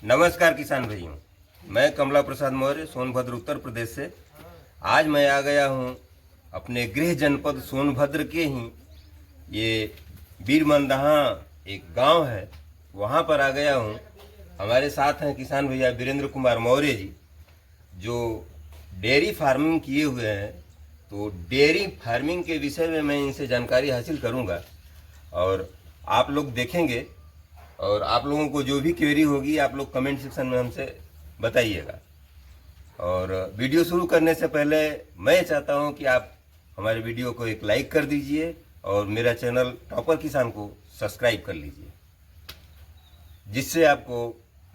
नमस्कार किसान भाइयों, मैं कमला प्रसाद मौर्य सोनभद्र उत्तर प्रदेश से। आज मैं आ गया हूं अपने गृह जनपद सोनभद्र के ही ये बीरमंदहा एक गांव है, वहां पर आ गया हूं। हमारे साथ हैं किसान भैया वीरेंद्र कुमार मौर्य जी, जो डेयरी फार्मिंग किए हुए हैं। तो डेयरी फार्मिंग के विषय में मैं इनसे जानकारी हासिल करूंगा और आप लोग देखेंगे, और आप लोगों को जो भी क्वेरी होगी आप लोग कमेंट सेक्शन में हमसे बताइएगा। और वीडियो शुरू करने से पहले मैं चाहता हूं कि आप हमारे वीडियो को एक लाइक कर दीजिए और मेरा चैनल टॉपर किसान को सब्सक्राइब कर लीजिए, जिससे आपको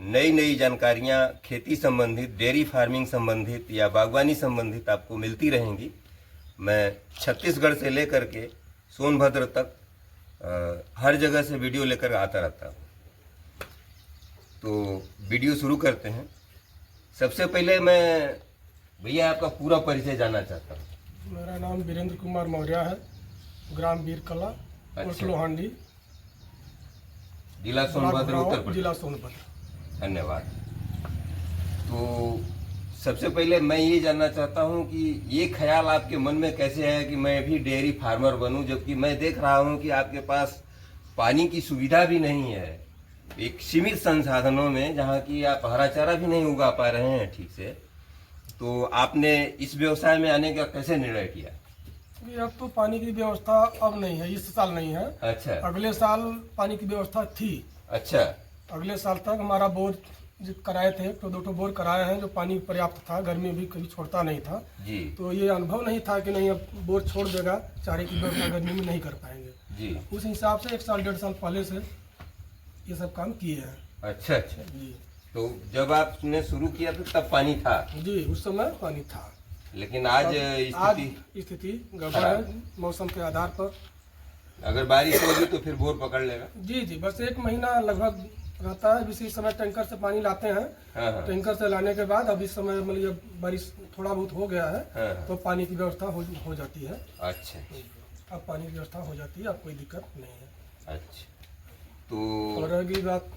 नई नई जानकारियां खेती संबंधित, डेयरी फार्मिंग संबंधित या बागवानी संबंधित आपको मिलती रहेंगी। मैं छत्तीसगढ़ से लेकर के सोनभद्र तक हर जगह से वीडियो लेकर आता रहता हूँ। तो वीडियो शुरू करते हैं। सबसे पहले मैं भैया आपका पूरा परिचय जानना चाहता हूँ। मेरा नाम वीरेंद्र कुमार मौर्य है, ग्राम बीरकला, अच्छा। लोहांडी, जिला सोनभद्र, उत्तर प्रदेश। जिला सोनभद्र। धन्यवाद। तो सबसे पहले मैं ये जानना चाहता हूँ कि ये ख्याल आपके मन में कैसे है कि मैं भी डेयरी फार्मर बनूं, जबकि मैं देख रहा हूँ कि आपके पास पानी की सुविधा भी नहीं है, एक सीमित संसाधनों में, जहाँ की आप हरा चारा भी नहीं उगा पा रहे हैं ठीक से। तो आपने इस व्यवसाय में आने का कैसे निर्णय किया? अब तो पानी की व्यवस्था अब नहीं है, इस साल नहीं है। अच्छा। अगले साल पानी की व्यवस्था थी। अच्छा। अगले साल तक हमारा बोर कराए थे, तो 2 बोर कराए हैं, जो पानी पर्याप्त था, गर्मी भी कभी छोड़ता नहीं था जी। तो ये अनुभव नहीं था कि नहीं अब बोर छोड़ देगा, चारे की व्यवस्था गर्मी में नहीं कर पाएंगे जी। उस हिसाब से 1 साल 1.5 साल पहले से ये सब काम किए हैं। अच्छा अच्छा जी। तो जब आपने शुरू किया था तब पानी था? जी, उस समय पानी था, लेकिन आज स्थिति गड़बड़ है मौसम के आधार पर। अगर बारिश होगी तो फिर बोर पकड़ लेगा। जी जी, बस 1 महीना लगभग रहता है। इसी समय टैंकर से पानी लाते हैं। हाँ। टैंकर से लाने के बाद अब इस समय मतलब बारिश थोड़ा बहुत हो गया है। हाँ। तो पानी की व्यवस्था हो जाती है। अच्छा। अब पानी की व्यवस्था हो जाती है, अब कोई दिक्कत नहीं है। अच्छा। तो और अगली बात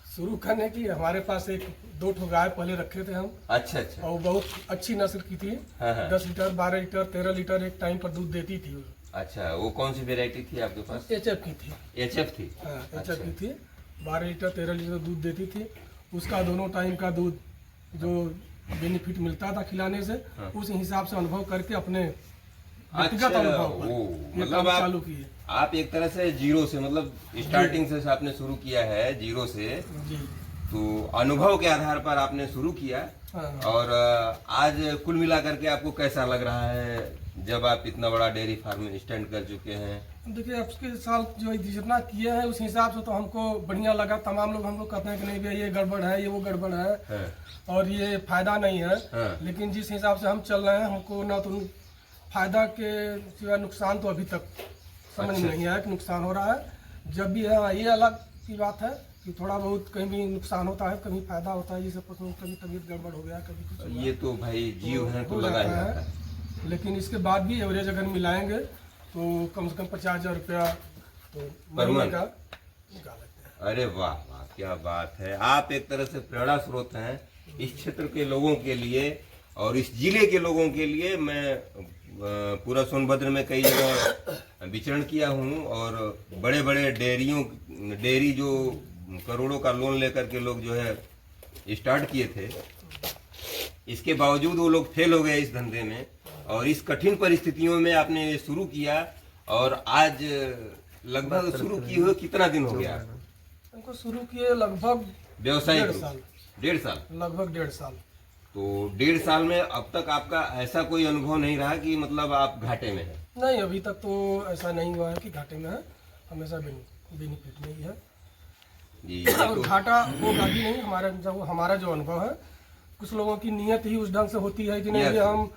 शुरू करने की, हमारे पास 2 गाय पहले रखे थे हम। अच्छा अच्छा। और बहुत अच्छी नस्ल की थी। हाँ। 10 लीटर, 12 लीटर, 13 लीटर एक टाइम पर दूध देती थी। अच्छा, वो कौन सी वेराइटी थी आपके पास? HF की थी। HF थी? हाँ, अच्छा। HF की थी। 12 लीटर 13 लीटर दूध देती थी। उसका दोनों टाइम का दूध जो बेनिफिट मिलता था खिलाने से, हाँ। उस हिसाब से अनुभव करके अपने व्यक्तिगत अच्छा, अनुभव पर ये मतलब काम चालू किए। आप एक तरह से जीरो से, मतलब स्टार्टिंग से आपने शुरू किया है, जीरो से। जी। तो अनुभव के आधार पर आपने शुरू किया। हाँ। और आज कुल मिला करके आपको कैसा लग रहा है जब आप इतना बड़ा डेयरी फार्म स्टैंड कर चुके हैं? देखिए, अब के साल जो जितना किए हैं उस हिसाब से तो हमको बढ़िया लगा। तमाम लोग हमको कहते हैं कि नहीं भैया ये गड़बड़ है, ये वो गड़बड़ है, और ये फायदा नहीं है। लेकिन जिस हिसाब से हम चल रहे हैं, हमको ना तो फायदा के सिवा नुकसान तो अभी तक समझ में नहीं आया कि नुकसान हो रहा है। जब भी है, ये अलग की बात है कि थोड़ा बहुत कहीं भी नुकसान होता है, कभी फायदा होता है। जैसे पशुओं कभी तबीयत गड़बड़ हो गया, कभी कुछ ये तो भाई जीव है तो लगा ही जाता है। लेकिन इसके बाद भी एवरेज अगर मिलाएंगे तो कम से कम 50,000 रुपया तो महीने का निकाल लेते हैं। अरे वाह वाह, क्या बात है। आप एक तरह से प्रेरणा स्रोत हैं इस क्षेत्र के लोगों के लिए और इस जिले के लोगों के लिए। मैं पूरा सोनभद्र में कई जगह विचरण किया हूँ और बड़े बड़े डेयरी जो करोड़ों का लोन लेकर के लोग जो है स्टार्ट किए थे, इसके बावजूद वो लोग फेल हो गए इस धंधे में। और इस कठिन परिस्थितियों में आपने शुरू किया और आज लगभग शुरू किए हुए कितना दिन हो गया? हमको शुरू किए लगभग व्यवसाय 1.5 साल। 1.5 साल? लगभग 1.5 साल। तो 1.5 साल में अब तक आपका ऐसा कोई अनुभव नहीं रहा कि मतलब आप घाटे में हैं? नहीं, अभी तक तो ऐसा नहीं हुआ है कि घाटे में है। हमेशा बेनिफिट नहीं है जी। और घाटा होगा भी नहीं। हमारा जो अनुभव है, कुछ लोगों की नीयत ही उस ढंग से होती है कि नहीं ये हम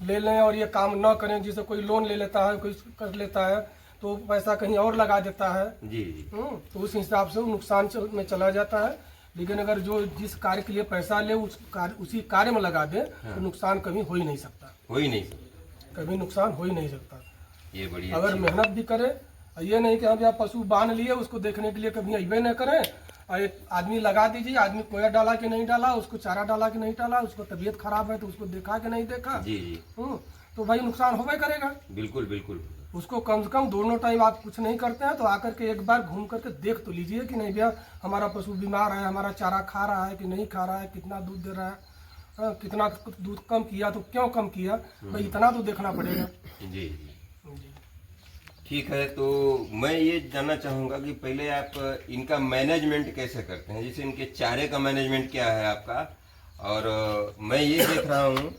ले लें और ये काम न करें। जैसे कोई लोन ले लेता है, कोई कर लेता है तो पैसा कहीं और लगा देता है। जी जी। तो उस हिसाब से वो नुकसान में चला जाता है। लेकिन अगर जो जिस कार्य के लिए पैसा ले उसी कार्य में लगा दे तो नुकसान कभी हो ही नहीं सकता। हो ही नहीं सकता, कभी नुकसान हो ही नहीं सकता। ये बड़ी अगर मेहनत भी करे, ये नहीं कि हम यहाँ पशु बांध लिए उसको देखने के लिए कभी अबे न करें, और एक आदमी लगा दीजिए, आदमी कोया डाला कि नहीं डाला, उसको चारा डाला कि नहीं डाला, उसको तबीयत खराब है तो उसको देखा कि नहीं देखा। जी जी। तो भाई नुकसान होगा करेगा। बिल्कुल बिल्कुल। उसको कम से कम दोनों टाइम आप कुछ नहीं करते हैं तो आकर के एक बार घूम करके देख तो लीजिए कि नहीं भैया हमारा पशु बीमार है, हमारा चारा खा रहा है कि नहीं खा रहा है, कितना दूध दे रहा है, कितना दूध कम किया तो क्यों कम किया, भाई इतना तो देखना पड़ेगा। जी जी ठीक है। तो मैं ये जानना चाहूँगा कि पहले आप इनका मैनेजमेंट कैसे करते हैं, जैसे इनके चारे का मैनेजमेंट क्या है आपका। और मैं ये देख रहा हूँ,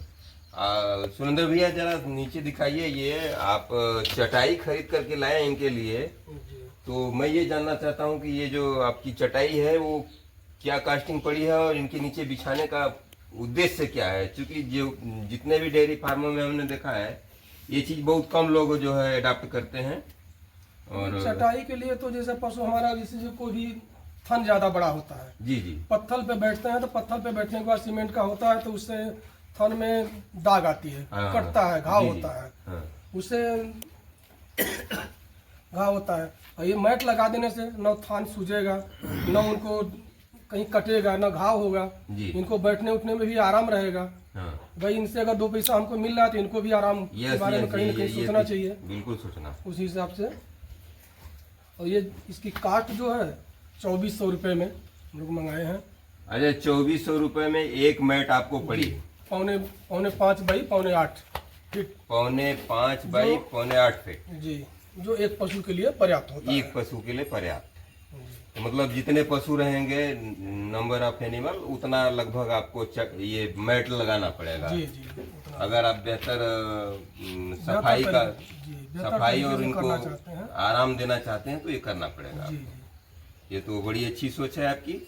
सुरेंद्र भैया जरा नीचे दिखाइए, ये आप चटाई खरीद करके लाए इनके लिए। तो मैं ये जानना चाहता हूँ कि ये जो आपकी चटाई है वो क्या कास्टिंग पड़ी है और इनके नीचे बिछाने का उद्देश्य क्या है, क्योंकि जो जितने भी डेयरी फार्मों में हमने देखा है ये चीज बहुत कम लोग जो है अडाप्ट करते हैं। और चटाई के लिए तो जैसे पशु हमारा जैसे कोई भी थन ज्यादा बड़ा होता है, जी जी, पत्थर पे बैठते हैं तो पत्थर पे बैठने के बाद सीमेंट का होता है तो उससे थन में दाग आती है, कटता है, घाव होता है, उससे घाव होता है। और ये मैट लगा देने से न थान सूजेगा, न उनको कहीं कटेगा, न घाव होगा, इनको बैठने उठने में भी आराम रहेगा। भाई इनसे अगर 2 पैसा हमको मिल रहा है तो इनको भी आराम के बारे में कहीं ना कहीं सोचना चाहिए। बिल्कुल सोचना उस हिसाब से। और ये इसकी काट जो है 2400 रुपये में हम लोग मंगाए हैं। अच्छा, 2400 रुपये में एक मैट आपको पड़ी? पौने 5 बाई पौने 8 फीट। पौने 5 बाई पौने 8 फीट जी, जो एक पशु के लिए पर्याप्त होता है। एक पशु के लिए पर्याप्त। तो मतलब जितने पशु रहेंगे, नंबर ऑफ एनिमल, उतना लगभग आपको ये मैट लगाना पड़ेगा। जी जी। अगर आप बेहतर सफाई और इनको आराम देना चाहते हैं तो ये करना पड़ेगा। जी, ये तो बड़ी अच्छी सोच है आपकी।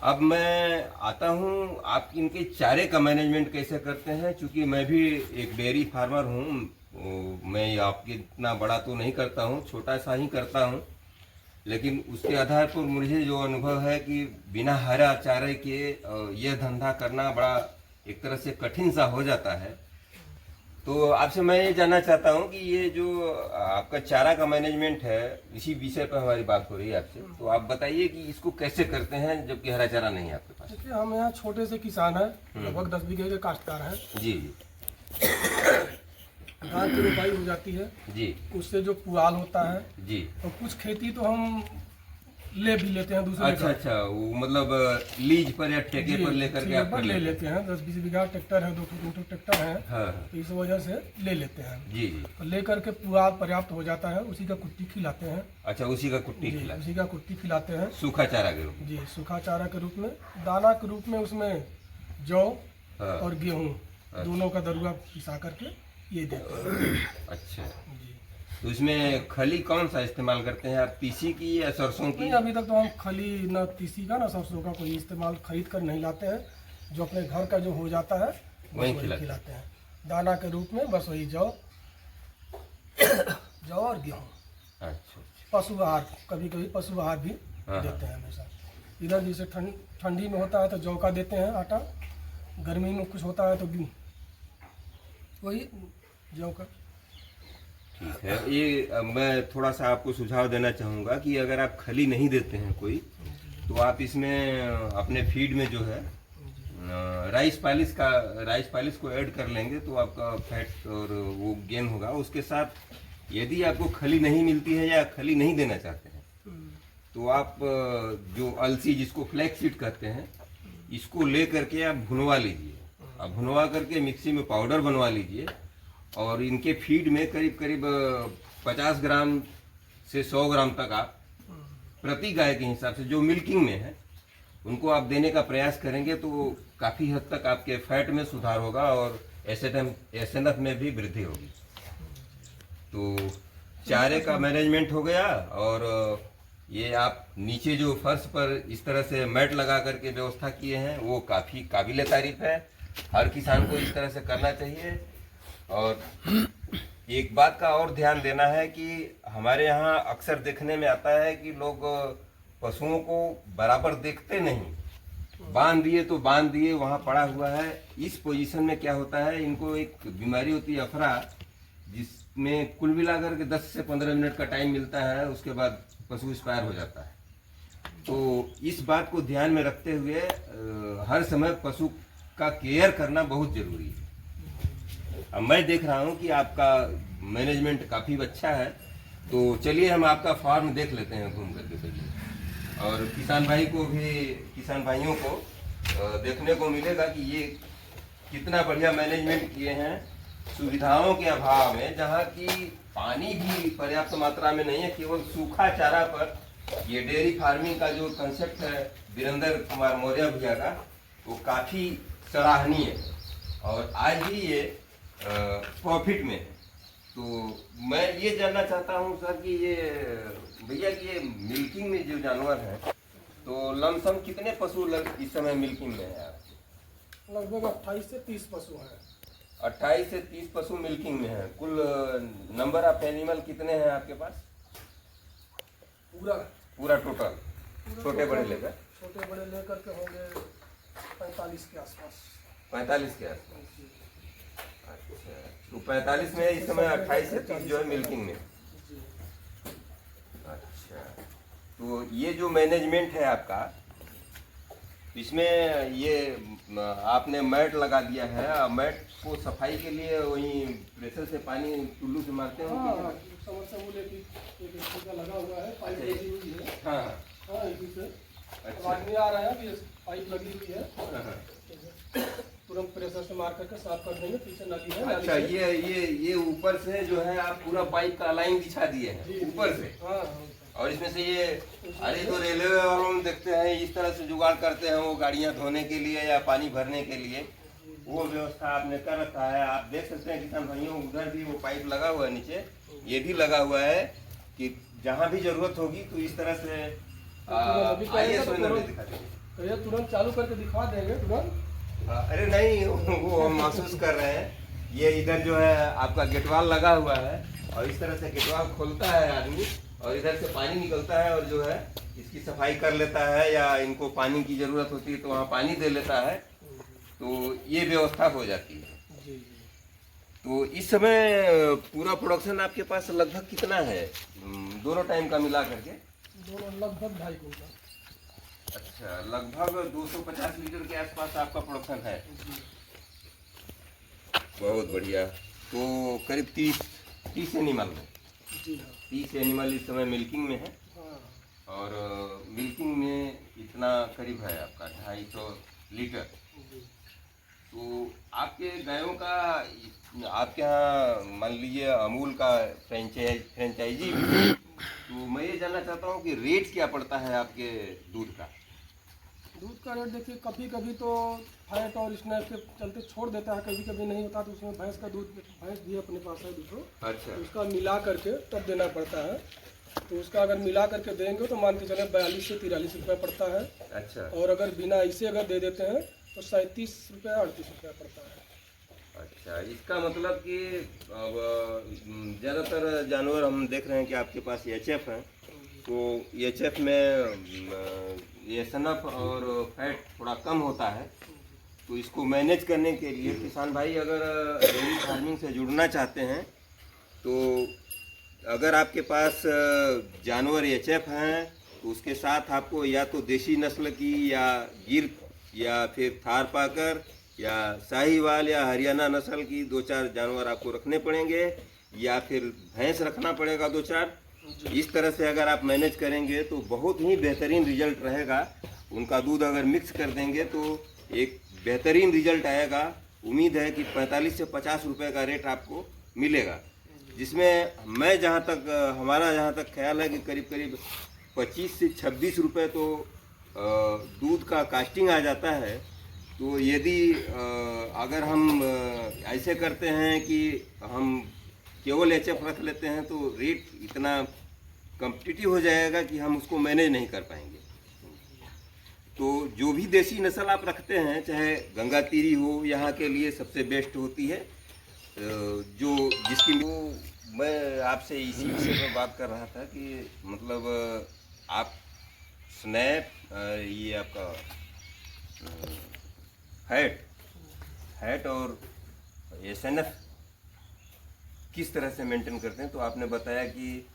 अब मैं आता हूँ, आप इनके चारे का मैनेजमेंट कैसे करते हैं, क्योंकि मैं भी एक डेयरी फार्मर हूँ। मैं आपके इतना बड़ा तो नहीं करता हूँ, छोटा सा ही करता हूँ, लेकिन उसके आधार पर मुझे जो अनुभव है कि बिना हरा चारे के यह धंधा करना बड़ा एक तरह से कठिन सा हो जाता है। तो आपसे मैं ये जानना चाहता हूँ कि ये जो आपका चारा का मैनेजमेंट है, इसी विषय पर हमारी बात हो रही है आपसे, तो आप बताइए कि इसको कैसे करते हैं जबकि हरा चारा नहीं है आपके पास। देखिए हम यहाँ छोटे से किसान हैं, लगभग 10 बीघे के काश्तकार हैं जी। धान की रोपाई हो जाती है जी, उससे जो पुआल होता है जी, और कुछ खेती तो हम ले भी लेते हैं दूसरे। अच्छा, वो मतलब लीज पर या ठेके पर लेकर के आप ले लेते हैं। 10-20 बीघा ट्रैक्टर है, 2 ट्रैक्टर है। हाँ। तो इस वजह से ले लेते हैं जी। तो लेकर के पुआल पर्याप्त हो जाता है, उसी का कुट्टी खिलाते हैं। अच्छा, उसी का कुट्टी खिलाते हैं? उसी का कुट्टी खिलाते हैं, सूखा चारा के रूप में। जी, सूखा चारा के रूप में। दाना के रूप में उसमें जौ और गेहूँ दोनों का दरुआ पिसा करके ये देते हैं। अच्छा जी। तो इसमें खली कौन सा इस्तेमाल करते हैं आप, तीसी की या सरसों की? नहीं, अभी तक तो हम खली न तीसी का न सरसों का कोई इस्तेमाल खरीद कर नहीं लाते हैं। जो अपने घर का जो हो जाता है वही खिलाते हैं दाना के रूप में। बस वही जौ और गेहूँ। अच्छा। पशु आहार, कभी कभी पशु आहार भी देते हैं हमेशा। इधर जैसे ठंडी में होता है तो जौ का देते हैं आटा, गर्मी में कुछ होता है तो वही जौ का। ठीक है। ये मैं थोड़ा सा आपको सुझाव देना चाहूँगा कि अगर आप खली नहीं देते हैं कोई, तो आप इसमें अपने फीड में जो है राइस पालिश को ऐड कर लेंगे तो आपका फैट और वो गेन होगा। उसके साथ यदि आपको खली नहीं मिलती है या खली नहीं देना चाहते हैं तो आप जो अलसी, जिसको फ्लैक्स सीड कहते हैं, इसको ले करके आप भुनवा लीजिए। आप भुनवा करके मिक्सी में पाउडर बनवा लीजिए और इनके फीड में करीब करीब 50 ग्राम से 100 ग्राम तक आप प्रति गाय के हिसाब से जो मिल्किंग में है उनको आप देने का प्रयास करेंगे तो काफ़ी हद तक आपके फैट में सुधार होगा और एसएनएफ में भी वृद्धि होगी। तो चारे का मैनेजमेंट हो गया और ये आप नीचे जो फर्श पर इस तरह से मैट लगा करके व्यवस्था किए हैं वो काफ़ी काबिल तारीफ है। हर किसान को इस तरह से करना चाहिए। और एक बात का और ध्यान देना है कि हमारे यहाँ अक्सर देखने में आता है कि लोग पशुओं को बराबर देखते नहीं, बांध दिए तो बांध दिए, वहाँ पड़ा हुआ है। इस पोजीशन में क्या होता है, इनको एक बीमारी होती है अफरा, जिसमें कुल मिलाकर के 10 से 15 मिनट का टाइम मिलता है, उसके बाद पशु एक्सपायर हो जाता है। तो इस बात को ध्यान में रखते हुए हर समय पशु का केयर करना बहुत जरूरी है। अब मैं देख रहा हूँ कि आपका मैनेजमेंट काफ़ी अच्छा है, तो चलिए हम आपका फार्म देख लेते हैं घूम करके पहले, और किसान भाइयों को देखने को मिलेगा कि ये कितना बढ़िया मैनेजमेंट किए हैं सुविधाओं के अभाव में, जहाँ की पानी भी पर्याप्त मात्रा में नहीं है, केवल सूखा चारा पर ये डेयरी फार्मिंग का जो कंसेप्ट है वीरेंद्र कुमार मौर्य भैया का, वो काफ़ी सराहनीय है और आज भी ये प्रॉफिट में है। तो मैं ये जानना चाहता हूँ सर कि ये भैया कि ये मिल्किंग में जो जानवर हैं तो लमसम कितने पशु इस समय मिल्किंग में है आपके? लगभग 28 से 30 पशु हैं। 28 से 30 पशु मिल्किंग में है। कुल नंबर ऑफ एनिमल कितने हैं आपके पास? पूरा टोटल छोटे बड़े लेकर के होंगे 45 के आसपास। 45 के आसपास। अच्छा, तो 45 में इस समय 28 से 30 जो है मिल्किंग में। अच्छा, तो ये जो मैनेजमेंट है आपका, इसमें ये आपने मैट लगा दिया है, मैट को सफाई के लिए वही प्रेशर से पानी टुल्लू से मारते हैं? हाँ, लगा हुआ है, पाइप लगी हुई है। हाँ, इसी से आदमी आ रहा है कि पाइप लगी हुई है, तुरंत प्रेशर से मार करके साफ कर देंगे, पीछे नली है। अच्छा, ये ऊपर से जो है आप पूरा पाइप का लाइन बिछा दिए हैं ऊपर से? हाँ, और इसमें से ये अरे तो रेलवे वालों में देखते हैं इस तरह से जुगाड़ करते हैं, वो गाड़ियां धोने के लिए या पानी भरने के लिए वो व्यवस्था आपने कर रखा है। आप देख सकते हैं किसान भाइयों, उधर भी वो पाइप लगा हुआ है, नीचे ये भी लगा हुआ है कि जहाँ भी जरूरत होगी तो इस तरह से आइए तुरंत चालू करके दिखा देंगे तुरंत। अरे नहीं, वो हम महसूस कर रहे हैं। ये इधर जो है आपका गेटवाल लगा हुआ है और इस तरह से गेटवाल खोलता है आदमी और इधर से पानी निकलता है और जो है इसकी सफाई कर लेता है, या इनको पानी की जरूरत होती है तो वहाँ पानी दे लेता है, तो ये व्यवस्था हो जाती है। तो इस समय पूरा प्रोडक्शन आपके पास लगभग कितना है दोनों टाइम का मिला करके? दोनों लगभग 2.5 कुंटल। अच्छा, लगभग 250 लीटर के आसपास आपका प्रोडक्शन है। बहुत बढ़िया। तो करीब 30 एनिमल में 30 एनिमल इस समय मिल्किंग में है। और मिल्किंग में इतना करीब है आपका 250 लीटर। तो आपके गायों का आपके यहाँ मान लीजिए अमूल का फ्रेंचाइजी भी, तो मैं ये जानना चाहता हूँ कि रेट क्या पड़ता है आपके दूध का? दूध का रेट देखिए, कभी कभी तो फैट और स्नैप के चलते छोड़ देता है, कभी कभी नहीं होता तो उसमें भैंस का दूध, भैंस भी अपने पास है दूसरों। अच्छा, उसका मिला करके तब देना पड़ता है। तो उसका अगर मिला करके देंगे तो मान के चले 42 से 43 रुपये पड़ता है। अच्छा, और अगर बिना इसे अगर दे देते हैं तो 37 रुपये 38 रुपये पड़ता है। अच्छा, इसका मतलब कि अब ज़्यादातर जानवर हम देख रहे हैं कि आपके पास एचएफ है, तो एचएफ में ये सनफ और फैट थोड़ा कम होता है, तो इसको मैनेज करने के लिए किसान भाई अगर डेयरी फार्मिंग से जुड़ना चाहते हैं तो अगर आपके पास जानवर एचएफ हैं तो उसके साथ आपको या तो देसी नस्ल की या गिर या फिर थार पाकर या साहीवाल या हरियाणा नस्ल की 2-4 जानवर आपको रखने पड़ेंगे, या फिर भैंस रखना पड़ेगा 2-4। इस तरह से अगर आप मैनेज करेंगे तो बहुत ही बेहतरीन रिजल्ट रहेगा। उनका दूध अगर मिक्स कर देंगे तो एक बेहतरीन रिजल्ट आएगा। उम्मीद है कि 45 से 50 रुपये का रेट आपको मिलेगा, जिसमें मैं हमारा जहाँ तक ख्याल है कि करीब करीब 25 से 26 रुपये तो दूध का कास्टिंग आ जाता है। तो यदि अगर हम ऐसे करते हैं कि हम केवल एचएफ रख लेते हैं तो रेट इतना कम्पिटिटिव हो जाएगा कि हम उसको मैनेज नहीं कर पाएंगे। तो जो भी देसी नस्ल आप रखते हैं, चाहे गंगा तीरी हो, यहाँ के लिए सबसे बेस्ट होती है। जो जिसकी मैं आपसे इसी विषय पर बात कर रहा था कि मतलब आप स्नैप, ये आपका फैट और ये सनफ किस तरह से मेंटेन करते हैं। तो आपने बताया कि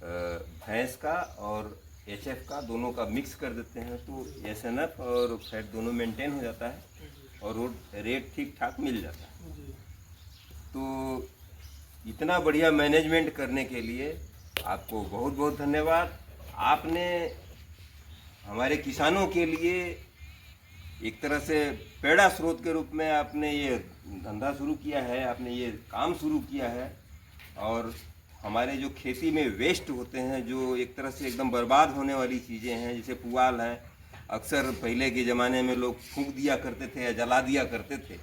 भैंस का और HF का दोनों का मिक्स कर देते हैं तो SNF और फैट दोनों मेंटेन हो जाता है और रेट ठीक ठाक मिल जाता है। जी। तो इतना बढ़िया मैनेजमेंट करने के लिए आपको बहुत बहुत धन्यवाद। आपने हमारे किसानों के लिए एक तरह से प्रेरणा स्रोत के रूप में आपने ये धंधा शुरू किया है, आपने ये काम शुरू किया है। और हमारे जो खेती में वेस्ट होते हैं, जो एक तरह से एकदम बर्बाद होने वाली चीज़ें हैं, जैसे पुआल हैं, अक्सर पहले के ज़माने में लोग फूंक दिया करते थे या जला दिया करते थे,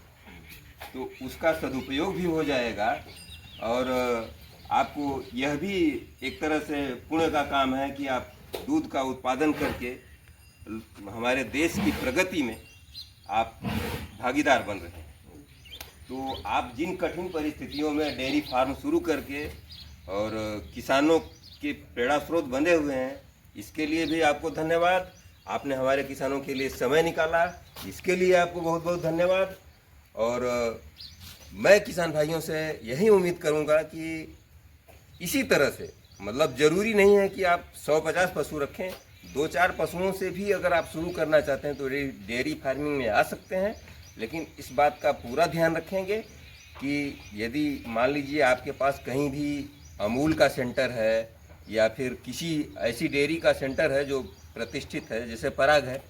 तो उसका सदुपयोग भी हो जाएगा। और आपको यह भी एक तरह से पुण्य का काम है कि आप दूध का उत्पादन करके हमारे देश की प्रगति में आप भागीदार बन रहे हैं। तो आप जिन कठिन परिस्थितियों में डेयरी फार्म शुरू करके और किसानों के प्रेरणा स्रोत बने हुए हैं, इसके लिए भी आपको धन्यवाद। आपने हमारे किसानों के लिए समय निकाला, इसके लिए आपको बहुत बहुत धन्यवाद। और मैं किसान भाइयों से यही उम्मीद करूंगा कि इसी तरह से, मतलब ज़रूरी नहीं है कि आप 150 पशु रखें, 2-4 पशुओं से भी अगर आप शुरू करना चाहते हैं तो डेयरी फार्मिंग में आ सकते हैं। लेकिन इस बात का पूरा ध्यान रखेंगे कि यदि मान लीजिए आपके पास कहीं भी अमूल का सेंटर है या फिर किसी ऐसी डेयरी का सेंटर है जो प्रतिष्ठित है, जैसे पराग है,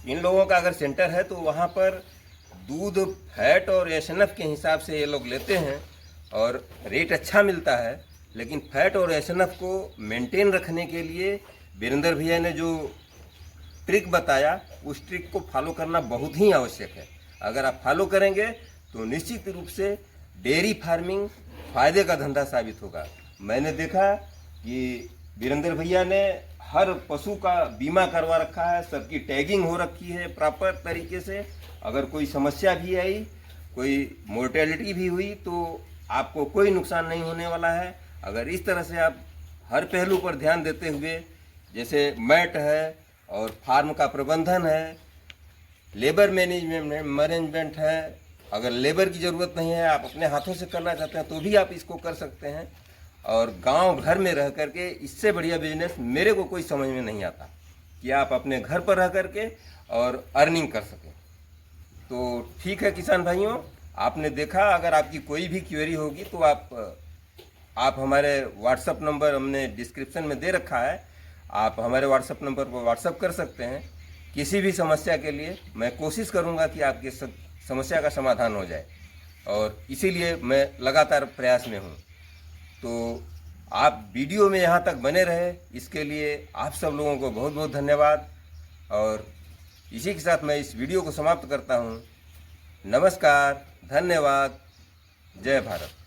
इन लोगों का अगर सेंटर है तो वहाँ पर दूध, फैट और SNF के हिसाब से ये लोग लेते हैं और रेट अच्छा मिलता है। लेकिन फैट और SNF को मेंटेन रखने के लिए वीरेंद्र भैया ने जो ट्रिक बताया, उस ट्रिक को फॉलो करना बहुत ही आवश्यक है। अगर आप फॉलो करेंगे तो निश्चित रूप से डेयरी फार्मिंग फायदे का धंधा साबित होगा। मैंने देखा कि वीरेंद्र भैया ने हर पशु का बीमा करवा रखा है, सबकी टैगिंग हो रखी है प्रॉपर तरीके से। अगर कोई समस्या भी आई, कोई मोर्टेलिटी भी हुई, तो आपको कोई नुकसान नहीं होने वाला है। अगर इस तरह से आप हर पहलू पर ध्यान देते हुए, जैसे मैट है और फार्म का प्रबंधन है, लेबर मैनेजमेंट है, अगर लेबर की ज़रूरत नहीं है, आप अपने हाथों से करना चाहते हैं तो भी आप इसको कर सकते हैं। और गांव घर में रह करके इससे बढ़िया बिजनेस मेरे को कोई समझ में नहीं आता कि आप अपने घर पर रह करके और अर्निंग कर सकें। तो ठीक है किसान भाइयों, आपने देखा। अगर आपकी कोई भी क्वेरी होगी तो आप हमारे व्हाट्सअप नंबर हमने डिस्क्रिप्शन में दे रखा है, आप हमारे व्हाट्सअप नंबर पर व्हाट्सअप कर सकते हैं। किसी भी समस्या के लिए मैं कोशिश करूंगा कि आपकी समस्या का समाधान हो जाए, और इसीलिए मैं लगातार प्रयास में हूं। तो आप वीडियो में यहाँ तक बने रहे, इसके लिए आप सब लोगों को बहुत बहुत धन्यवाद। और इसी के साथ मैं इस वीडियो को समाप्त करता हूँ। नमस्कार, धन्यवाद, जय भारत।